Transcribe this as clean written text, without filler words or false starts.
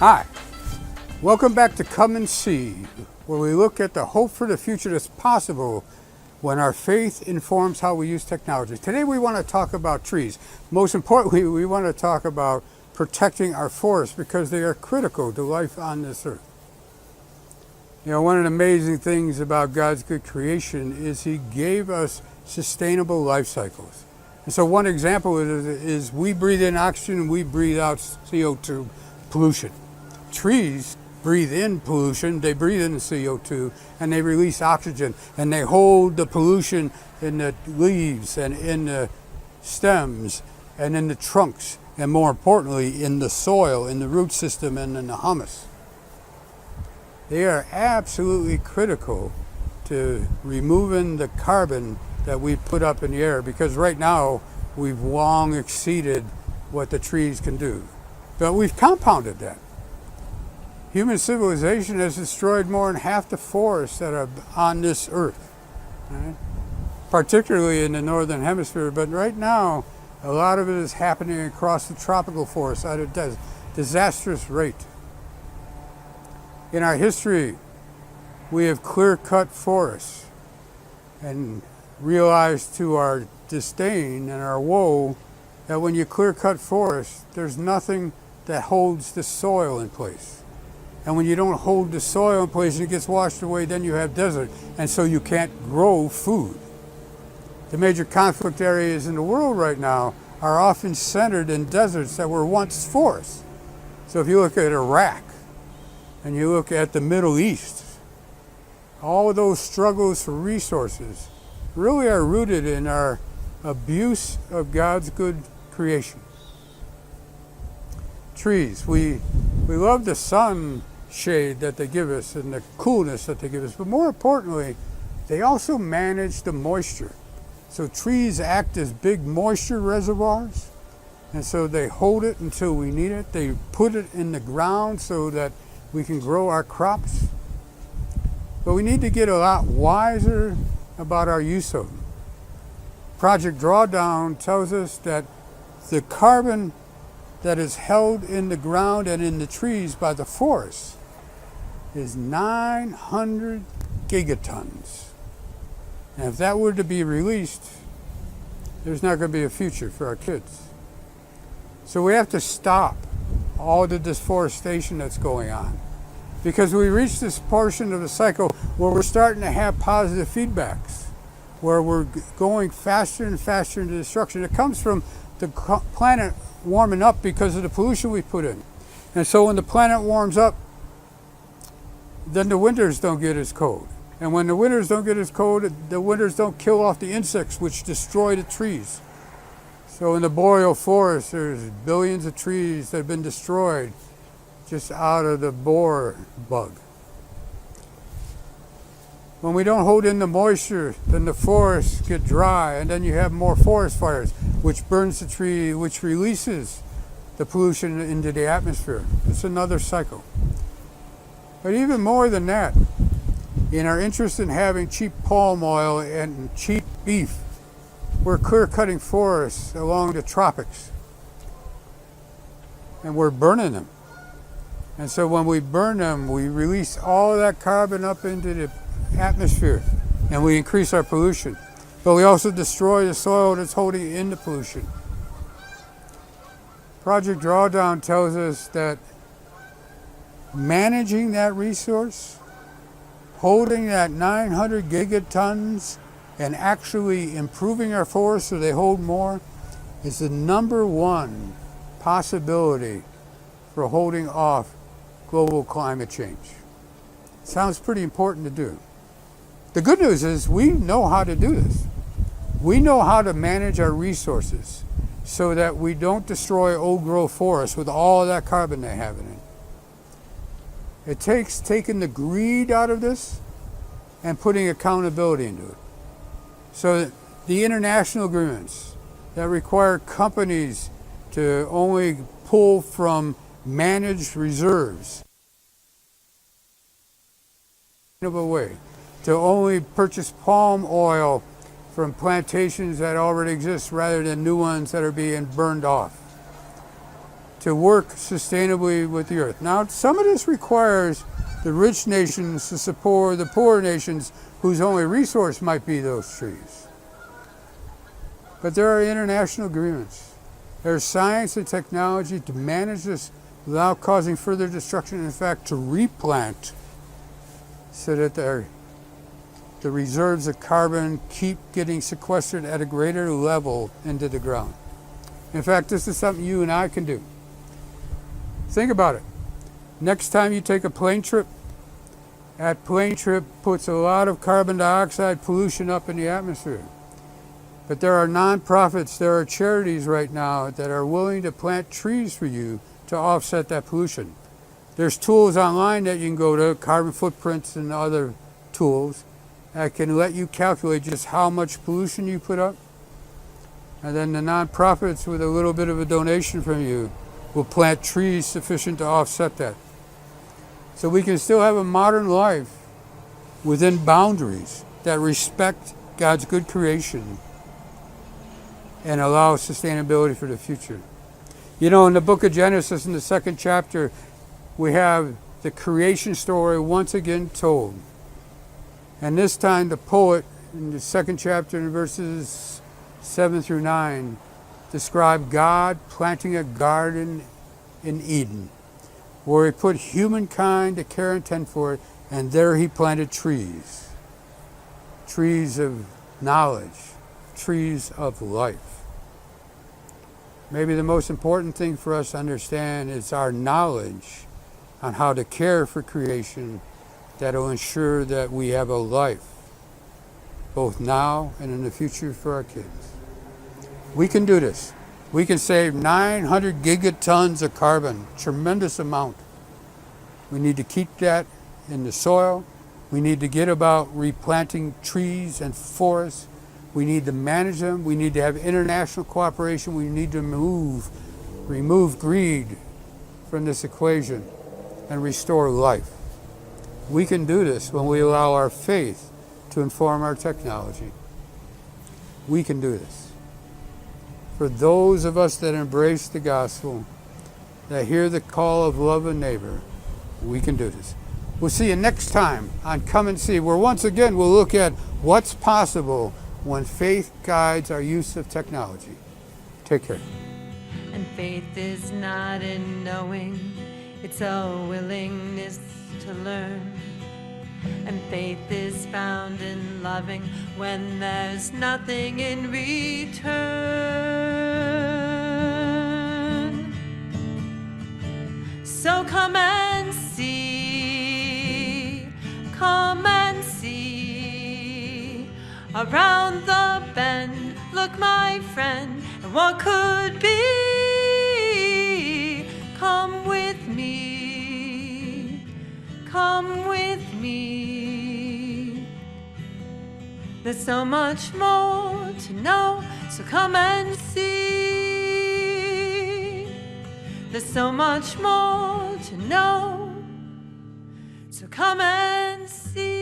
Hi, welcome back to Come and See, where we look at the hope for the future that's possible when our faith informs how we use technology. Today we want to talk about trees. Most importantly, we want to talk about protecting our forests because they are critical to life on this earth. You know, one of the amazing things about God's good creation is He gave us sustainable life cycles. And so one example is we breathe in oxygen, we breathe out CO2 pollution. Trees breathe in pollution, they breathe in CO2, and they release oxygen, and they hold the pollution in the leaves and in the stems and in the trunks, and more importantly, in the soil, in the root system, and in the humus. They are absolutely critical to removing the carbon that we put up in the air, because right now we've long exceeded what the trees can do. But we've compounded that. Human civilization has destroyed more than half the forests that are on this earth, right? Particularly in the northern hemisphere. But right now, a lot of it is happening across the tropical forests at a disastrous rate. In our history, we have clear-cut forests and realized to our disdain and our woe that when you clear-cut forests, there's nothing that holds the soil in place. And when you don't hold the soil in place and it gets washed away, then you have desert. And so you can't grow food. The major conflict areas in the world right now are often centered in deserts that were once forests. So if you look at Iraq and you look at the Middle East, all of those struggles for resources really are rooted in our abuse of God's good creation. Trees, we love the sun shade that they give us and the coolness that they give us, but more importantly, they also manage the moisture. So trees act as big moisture reservoirs, and so they hold it until we need it. They put it in the ground so that we can grow our crops. But we need to get a lot wiser about our use of them. Project Drawdown tells us that the carbon that is held in the ground and in the trees by the forest is 900 gigatons. And if that were to be released, there's not going to be a future for our kids. So we have to stop all the deforestation that's going on, because we reach this portion of the cycle where we're starting to have positive feedbacks, where we're going faster and faster into destruction. It comes from the planet warming up because of the pollution we put in. And so when the planet warms up, then the winters don't get as cold. And when the winters don't get as cold, the winters don't kill off the insects which destroy the trees. So in the boreal forest, there's billions of trees that have been destroyed just out of the borer bug. When we don't hold in the moisture, then the forests get dry, and then you have more forest fires, which burns the tree, which releases the pollution into the atmosphere. It's another cycle. But even more than that, in our interest in having cheap palm oil and cheap beef, we're clear-cutting forests along the tropics, and we're burning them. And so when we burn them, we release all of that carbon up into the atmosphere, and we increase our pollution. But we also destroy the soil that's holding in the pollution. Project Drawdown tells us that managing that resource, holding that 900 gigatons, and actually improving our forests so they hold more is the number one possibility for holding off global climate change. Sounds pretty important to do. The good news is we know how to do this. We know how to manage our resources so that we don't destroy old growth forests with all of that carbon they have in it. It takes taking the greed out of this and putting accountability into it. So the international agreements that require companies to only pull from managed reserves in a way, to only purchase palm oil from plantations that already exist rather than new ones that are being burned off. to work sustainably with the earth. Now, some of this requires the rich nations to support the poor nations whose only resource might be those trees. But there are international agreements. There's science and technology to manage this without causing further destruction. In fact, to replant so that the reserves of carbon keep getting sequestered at a greater level into the ground. In fact, this is something you and I can do. Think about it. Next time you take a plane trip, that plane trip puts a lot of carbon dioxide pollution up in the atmosphere. But there are nonprofits, there are charities right now that are willing to plant trees for you to offset that pollution. There's tools online that you can go to, carbon footprints and other tools, that can let you calculate just how much pollution you put up. And then the nonprofits, with a little bit of a donation from you, will plant trees sufficient to offset that. So we can still have a modern life within boundaries that respect God's good creation and allow sustainability for the future. You know, in the book of Genesis, in the 2nd chapter, we have the creation story once again told. And this time the poet, in the 2nd chapter, in verses 7 through 9, described God planting a garden in Eden, where he put humankind to care and tend for it, and there he planted trees. Trees of knowledge, trees of life. Maybe the most important thing for us to understand is our knowledge on how to care for creation that will ensure that we have a life, both now and in the future for our kids. We can do this. We can save 900 gigatons of carbon, tremendous amount. We need to keep that in the soil. We need to get about replanting trees and forests. We need to manage them. We need to have international cooperation. We need to remove greed from this equation and restore life. We can do this when we allow our faith to inform our technology. We can do this. For those of us that embrace the gospel, that hear the call of love a neighbor, we can do this. We'll see you next time on Come and See, where once again we'll look at what's possible when faith guides our use of technology. Take care. And faith is not in knowing, it's a willingness to learn. And faith is found in loving when there's nothing in return. So come and see, come and see. Around the bend, look my friend, and what could be? Come with me, come with me. There's so much more to know, so come and see. There's so much more to know, so come and see.